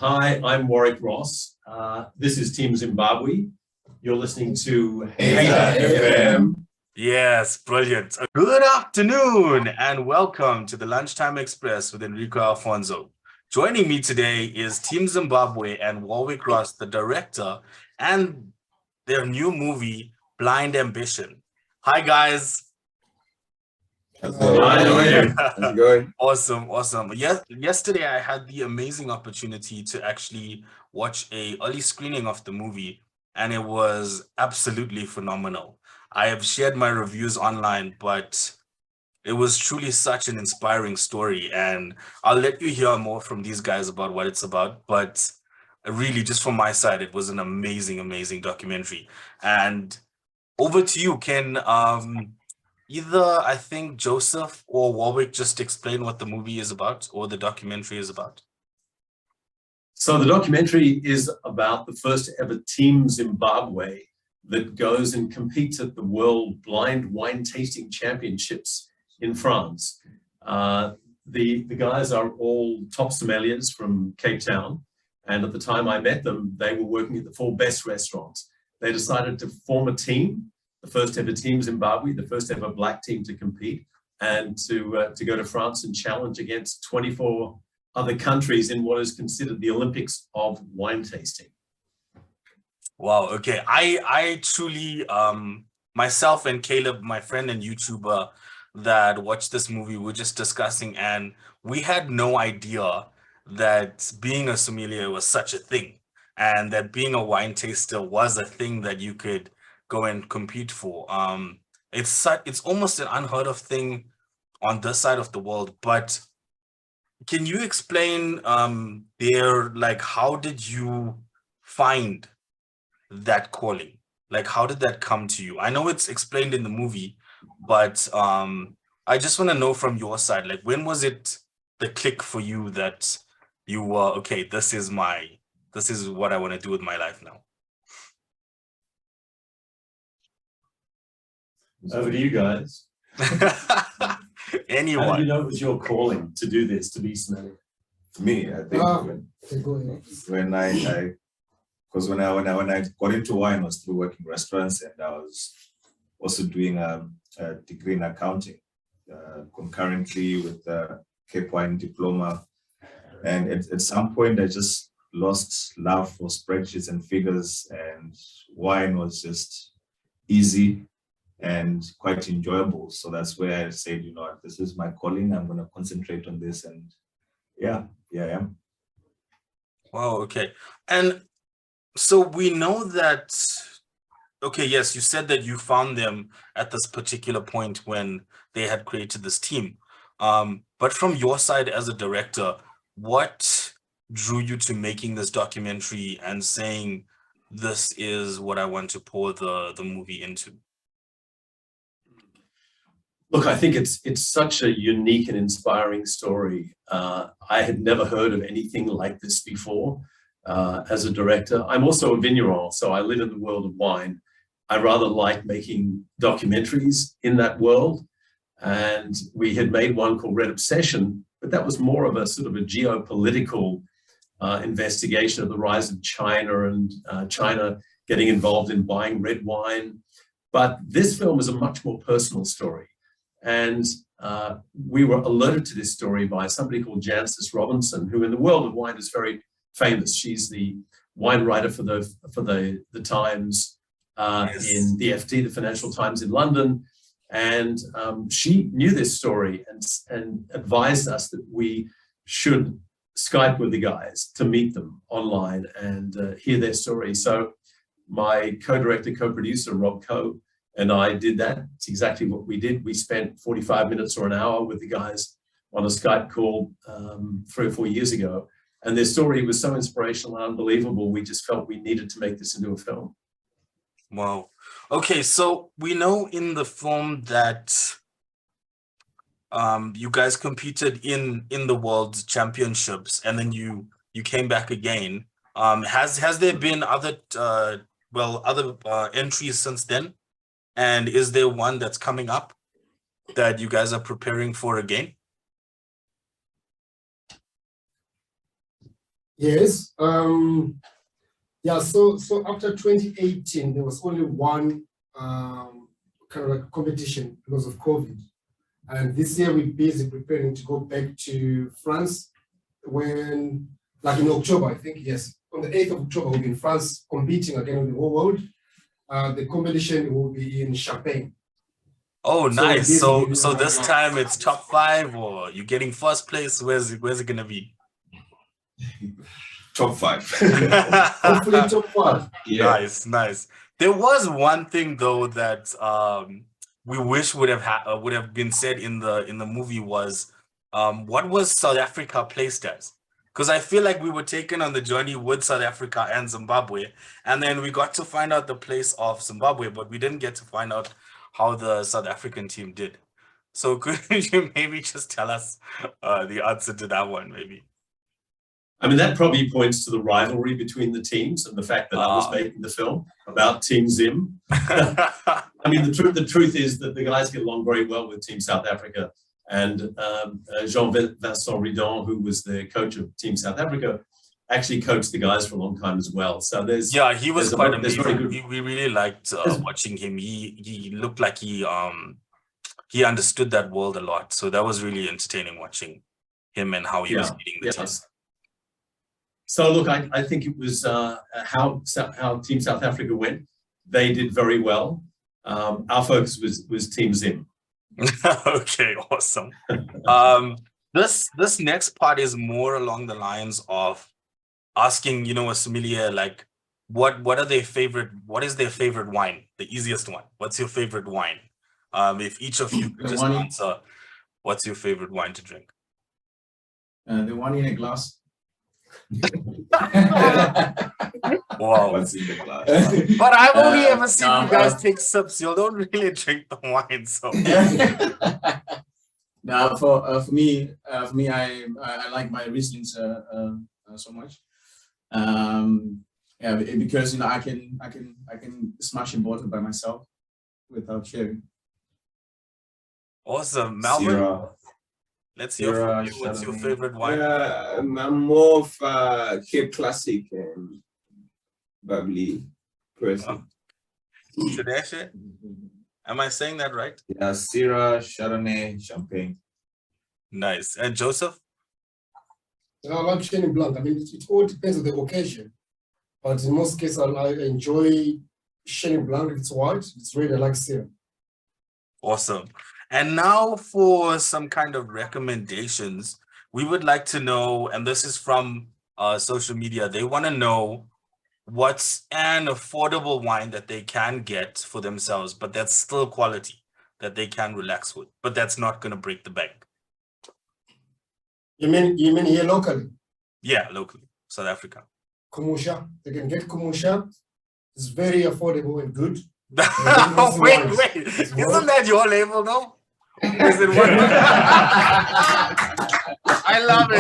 Hi, I'm Warwick Ross. This is Team Zimbabwe. You're listening to Hater FM. Yes, brilliant. Good afternoon and welcome to the Lunchtime Express with Enrico Alfonso. Joining me today is Team Zimbabwe and Warwick Ross, the director, and their new movie, Blind Ambition. Hi, guys. Hi, how are you? How's it going? Awesome. Yesterday I had the amazing opportunity to actually watch a early screening of the movie, and it was absolutely phenomenal. I have shared my reviews online, but it was truly such an inspiring story, and I'll let you hear more from these guys about what it's about. But really, just from my side, it was an amazing documentary. And over to you, Ken. Either I think Joseph or Warwick just explain what the movie is about or the documentary is about. So the documentary is about the first ever Team Zimbabwe that goes and competes at the World Blind Wine Tasting Championships in France. The guys are all top sommeliers from Cape Town, and at the time I met them, they were working at the 4 best restaurants. They decided to form a team, the first ever Team Zimbabwe, the first ever black team to compete, and to go to France and challenge against 24 other countries in what is considered the Olympics of wine tasting. Wow, okay. I truly, myself and Caleb, my friend and YouTuber that watched this movie, we were just discussing, and we had no idea that being a sommelier was such a thing, and that being a wine taster was a thing that you could go and compete for. It's almost an unheard of thing on this side of the world. But can you explain how did you find that calling? Like, how did that come to you? I know it's explained in the movie, but I just want to know from your side, like, when was it the click for you that you were, okay, this is what I want to do with my life now? Over to you guys. Anyone. How did you know it was your calling to do this, to be sommelier? For me, I think when I got into wine, I was through working restaurants, and I was also doing a degree in accounting concurrently with the Cape Wine diploma. And at some point, I just lost love for spreadsheets and figures, and wine was just easy and quite enjoyable. So that's where I said, you know what, this is my calling. I'm going to concentrate on this. And yeah, I am. Wow, okay. And so we know that, okay, yes, you said that you found them at this particular point when they had created this team. But from your side as a director, what drew you to making this documentary and saying, this is what I want to pour the movie into? Look, I think it's such a unique and inspiring story. I had never heard of anything like this before. As a director, I'm also a vigneron, so I live in the world of wine. I rather like making documentaries in that world, and we had made one called Red Obsession, but that was more of a sort of a geopolitical investigation of the rise of China and China getting involved in buying red wine. But this film is a much more personal story. And we were alerted to this story by somebody called Jancis Robinson, who in the world of wine is very famous. She's the wine writer for the Times in the FT, the Financial Times in London. And she knew this story and advised us that we should Skype with the guys to meet them online and hear their story. So my co-director, co-producer, Rob Coe, and I did that. It's exactly what we did. We spent 45 minutes or an hour with the guys on a Skype call 3 or 4 years ago. And their story was so inspirational and unbelievable, we just felt we needed to make this into a film. Wow. Okay, so we know in the film that you guys competed in the World Championships, and then you came back again. Has there been other entries since then? And is there one that's coming up that you guys are preparing for again? Yes. Yeah. So after 2018, there was only one kind of like competition because of COVID, and this year we're busy preparing to go back to France when, like in October, I think. Yes, on the 8th of October, we'll be in France competing again with the whole world. The competition will be in Champagne. Oh, nice. So this like, time it's top 5, or you're getting first place? Where's it gonna be? Top 5. Hopefully top 5. Yeah. Nice. There was one thing though that we wish would have been said in the movie was what was South Africa placed as? Because I feel like we were taken on the journey with South Africa and Zimbabwe, and then we got to find out the place of Zimbabwe, but we didn't get to find out how the South African team did. So could you maybe just tell us the answer to that one, maybe? I mean, that probably points to the rivalry between the teams and the fact that I was making the film about Team Zim. I mean, the truth is that the guys get along very well with Team South Africa. And Jean-Vincent Ridon, who was the coach of Team South Africa, actually coached the guys for a long time as well. So he was quite amazing. We really liked watching him. He looked like he understood that world a lot. So that was really entertaining watching him and how he was leading the team. So look, I think it was how Team South Africa went. They did very well. Our focus was Team Zim. Okay, awesome. This next part is more along the lines of asking, a sommelier, like, what is their favorite wine? The easiest one. What's your favorite wine? If each of you could just answer, what's your favorite wine to drink? The one in a glass. Wow. What's in the glass? But I've only ever seen you guys take sips. You don't really drink the wine, so. Now, for me, I like my Rieslings so much. Because I can smash a bottle by myself without sharing. Awesome, Melvin. Syrah. Let's hear from you. What's your favorite wine? I'm more of Cape Classic and bubbly person. Tedeschi? Am I saying that right? Yeah, Syrah, Chardonnay, Champagne. Nice. And Joseph? I like Chenin Blanc. I mean, it all depends on the occasion. But in most cases, I enjoy Chenin Blanc. It's white. It's really like Syrah. Awesome. And now for some kind of recommendations, we would like to know, and this is from social media, they want to know what's an affordable wine that they can get for themselves, but that's still quality, that they can relax with, but that's not going to break the bank. You mean here locally? Yeah, locally, South Africa. Kumusha. They can get Kumusha. It's very affordable and good. Wait. Isn't that your label, though? Is it one? I love it.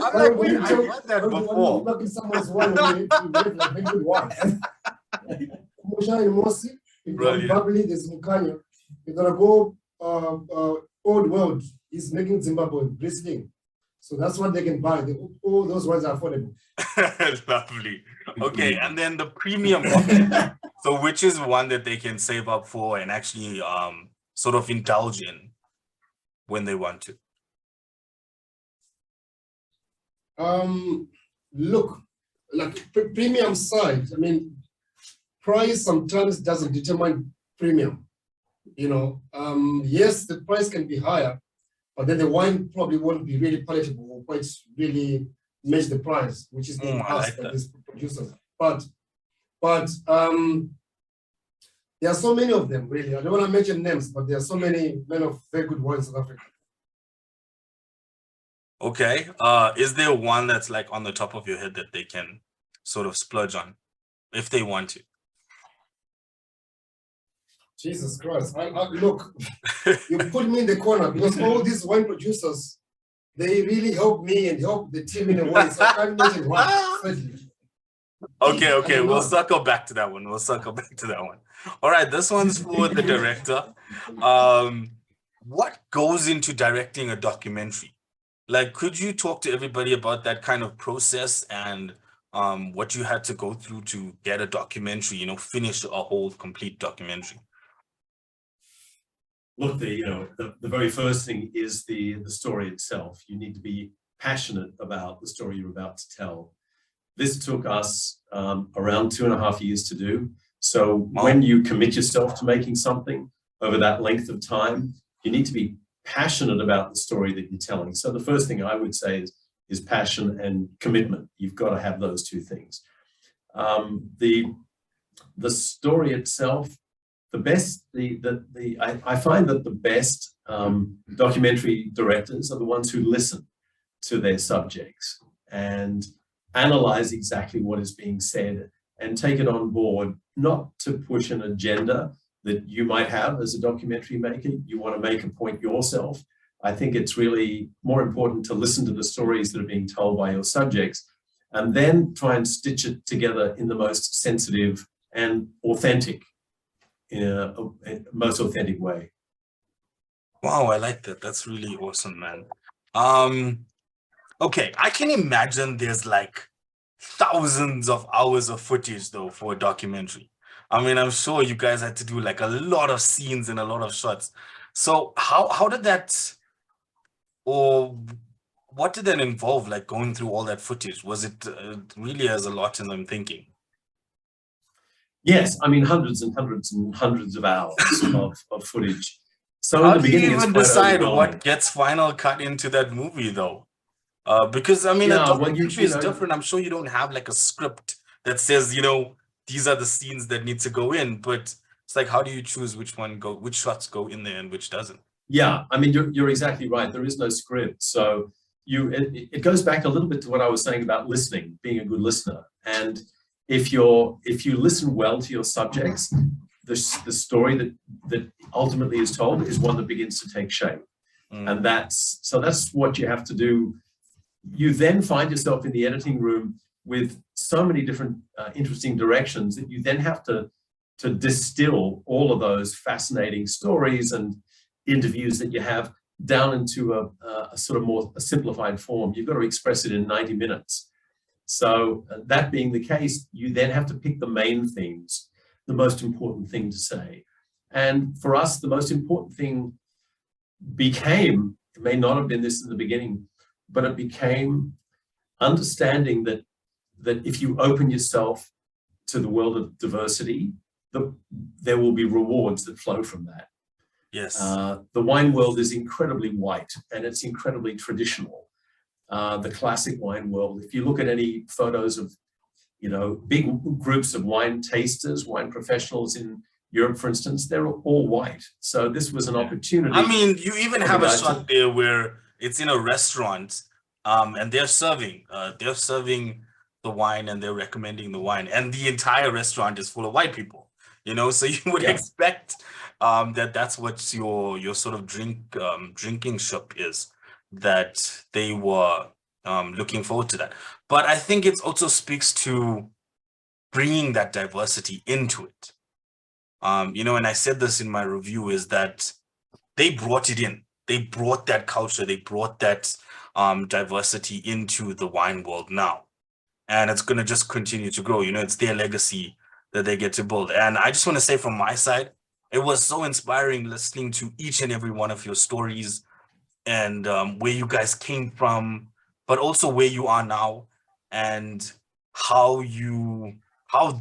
I'm like, wait, I heard that before. Look at someone's wine, you get like very good wine. Kumusha in Mosi, if you're bubbly, there's Mukanya. You're gonna go old world. He's making Zimbabwe bristling. So that's what they can buy. All those wines are affordable. Lovely. Okay, and then the premium option. So which is one that they can save up for and actually sort of indulge in when they want to? Look, like premium side, I mean, price sometimes doesn't determine premium. Yes, the price can be higher, but then the wine probably won't be really palatable or quite really match the price, which is being asked by these producers. But there are so many of them, really. I don't want to mention names, but there are so many men of very good wines in South Africa. Okay. Is there one that's like on the top of your head that they can sort of splurge on if they want to? Jesus Christ. Look, you put me in the corner because all these wine producers, they really help me and help the team in a way. So I can't mention one. Okay. We'll circle back to that one. All right. This one's for the director. What goes into directing a documentary? Like, could you talk to everybody about that kind of process and what you had to go through to get a documentary, you know, finish a whole complete documentary? Look, the very first thing is the story itself. You need to be passionate about the story you're about to tell. This took us around 2.5 years to do. So when you commit yourself to making something over that length of time, you need to be passionate about the story that you're telling. So the first thing I would say is passion and commitment. You've got to have those two things. The story itself, I find that the best documentary directors are the ones who listen to their subjects and analyze exactly what is being said and take it on board, not to push an agenda that you might have as a documentary maker. You want to make a point yourself. I think it's really more important to listen to the stories that are being told by your subjects and then try and stitch it together in the most sensitive and authentic, most authentic way. Wow, I like that. That's really awesome, man. Okay, I can imagine there's like thousands of hours of footage though for a documentary. I mean, I'm sure you guys had to do like a lot of scenes and a lot of shots. So how did that, or what did that involve, like going through all that footage? Was it really as a lot as I'm thinking? Yes, I mean, hundreds and hundreds and hundreds of hours of footage. So How in the do you beginning, even it's quite decide overwhelming. what gets final cut into that movie though? Because I mean, a Yeah, well, documentary is different. I'm sure you don't have like a script that says, you know, these are the scenes that need to go in, but it's like, how do you choose which shots go in there and which doesn't? Yeah, I mean, you're exactly right. There is no script. So it goes back a little bit to what I was saying about listening, being a good listener. And if you listen well to your subjects, the story that ultimately is told is one that begins to take shape. And that's what you have to do. You then find yourself in the editing room with so many different interesting directions that you then have to distill all of those fascinating stories and interviews that you have down into a sort of more simplified form. You've got to express it in 90 minutes. So that being the case, you then have to pick the main themes, the most important thing to say. And for us, the most important thing became, it may not have been this in the beginning, but it became understanding that if you open yourself to the world of diversity, there will be rewards that flow from that. Yes. The wine world is incredibly white and it's incredibly traditional. The classic wine world, if you look at any photos of, you know, big groups of wine tasters, wine professionals in Europe, for instance, they're all white. So this was an opportunity. I mean, you even have a shot there where it's in a restaurant, and they're serving the wine and they're recommending the wine, and the entire restaurant is full of white people. You know, so you would expect that's what your sort of drinking shop is, that they were looking forward to that. But I think it also speaks to bringing that diversity into it. You know, and I said this in my review, is that they brought it in. They brought that culture. They brought that diversity into the wine world now. And it's going to just continue to grow. You know, it's their legacy that they get to build. And I just want to say from my side, it was so inspiring listening to each and every one of your stories and where you guys came from, but also where you are now and how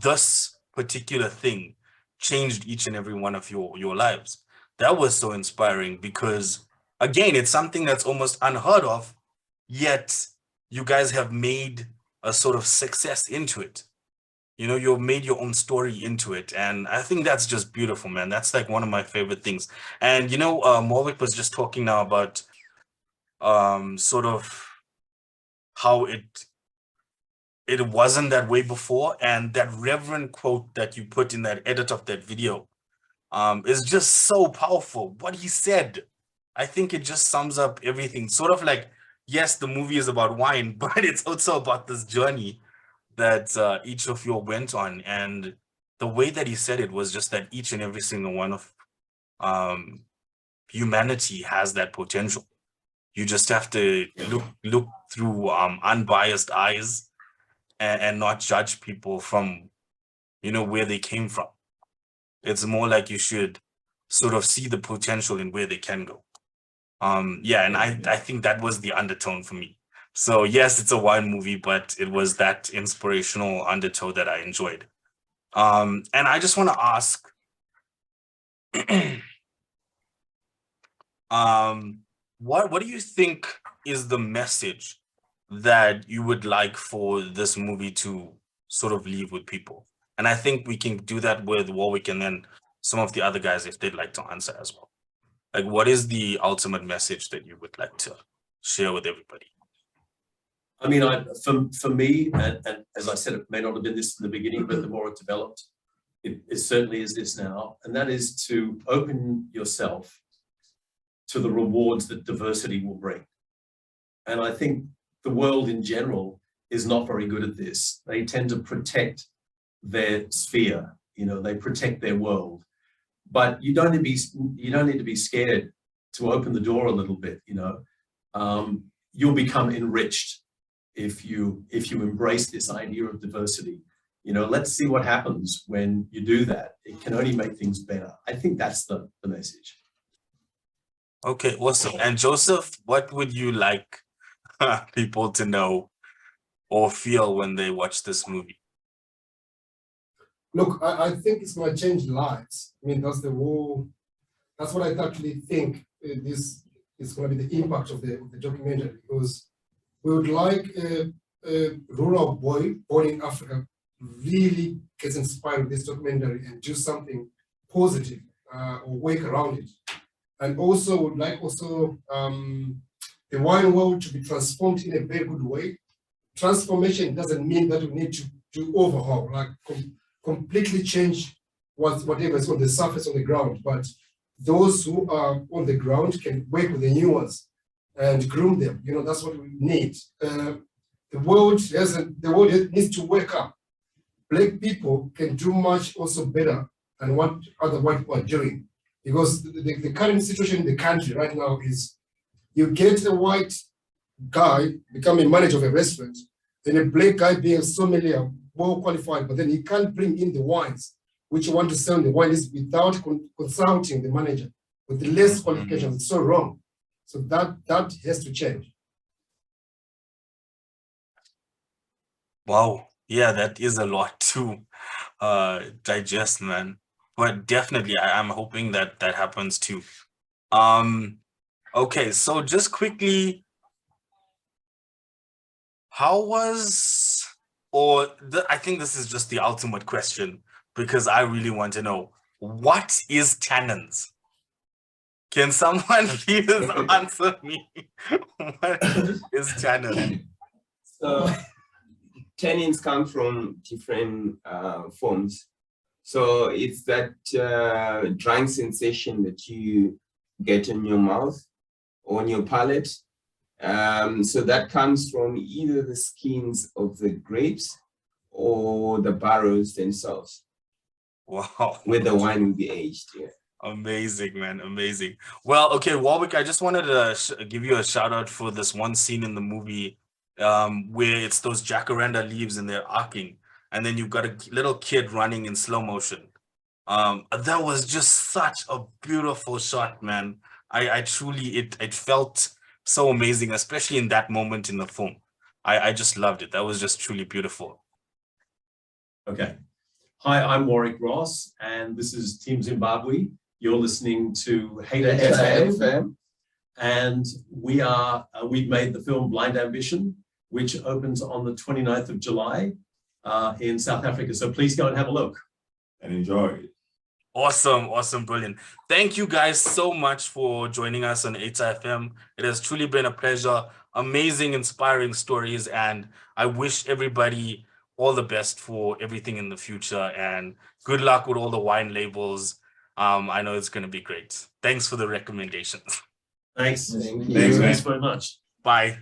this particular thing changed each and every one of your lives. That was so inspiring because, again, it's something that's almost unheard of, yet you guys have made a sort of success into it. You know, you've made your own story into it. And I think that's just beautiful, man. That's like one of my favorite things. And, you know, Warwick was just talking now about sort of how it wasn't that way before. And that reverent quote that you put in that edit of that video is just so powerful. What he said, I think it just sums up everything. Sort of like, yes, the movie is about wine, but it's also about this journey that each of you went on. And the way that he said it was just that each and every single one of humanity has that potential. You just have to look through unbiased eyes and not judge people from, you know, where they came from. It's more like you should sort of see the potential in where they can go. Yeah, and I think that was the undertone for me. So yes, it's a wine movie, but it was that inspirational undertow that I enjoyed. And I just want to ask, what do you think is the message that you would like for this movie to sort of leave with people? And I think we can do that with Warwick and then some of the other guys if they'd like to answer as well. Like, what is the ultimate message that you would like to share with everybody? I mean, for me, and as I said, it may not have been this in the beginning, but the more it developed, it certainly is this now. And that is to open yourself to the rewards that diversity will bring. And I think the world in general is not very good at this. They tend to protect their sphere, you know, they protect their world. But you don't need to be scared to open the door a little bit, you know. You'll become enriched if you embrace this idea of diversity. You know, let's see what happens when you do that. It can only make things better. I think that's the message. Okay, awesome. And Joseph, what would you like people to know or feel when they watch this movie? Look, I think it's going to change lives. I mean, that's what I actually think this is going to be the impact of the documentary, because we would like a rural boy born in Africa really gets inspired with this documentary and do something positive or work around it. And also would like the wine world to be transformed in a very good way. Transformation doesn't mean that we need to overhaul, like completely change whatever is on the surface, on the ground, but those who are on the ground can work with the new ones and groom them. You know, that's what we need. The world needs to wake up. Black people can do much also better than what other white people are doing, because the current situation in the country right now is you get a white guy becoming manager of a restaurant, then a black guy being a sommelier, well qualified, but then he can't bring in the wines which you want to sell in the wine list without consulting the manager with less qualifications. It's so wrong. So that has to change. Wow. Yeah, that is a lot to digest, man. But definitely, I'm hoping that happens too. Okay, so just quickly, how was, I think this is just the ultimate question, because I really want to know, what is tannins? Can someone please answer me? What is tannin? So tannins come from different forms. So it's that drying sensation that you get in your mouth or on your palate. So that comes from either the skins of the grapes or the barrels themselves. Wow. Where the wine will be aged, yeah. Amazing, man, amazing. Well, okay, Warwick, I just wanted to give you a shout out for this one scene in the movie where it's those jacaranda leaves and they're arcing, and then you've got a little kid running in slow motion. That was just such a beautiful shot, man. I truly, it felt so amazing, especially in that moment in the film. I just loved it. That was just truly beautiful. Okay. Hi, I'm Warwick Ross, and this is Team Zimbabwe. You're listening to Hater FM, and we've made the film Blind Ambition, which opens on the 29th of July in South Africa. So please go and have a look and enjoy. Awesome, awesome, brilliant. Thank you guys so much for joining us on Hater FM. It has truly been a pleasure. Amazing, inspiring stories, and I wish everybody all the best for everything in the future, and good luck with all the wine labels. I know it's going to be great. Thanks for the recommendations. Thanks. Thank you. Thanks very much. Bye.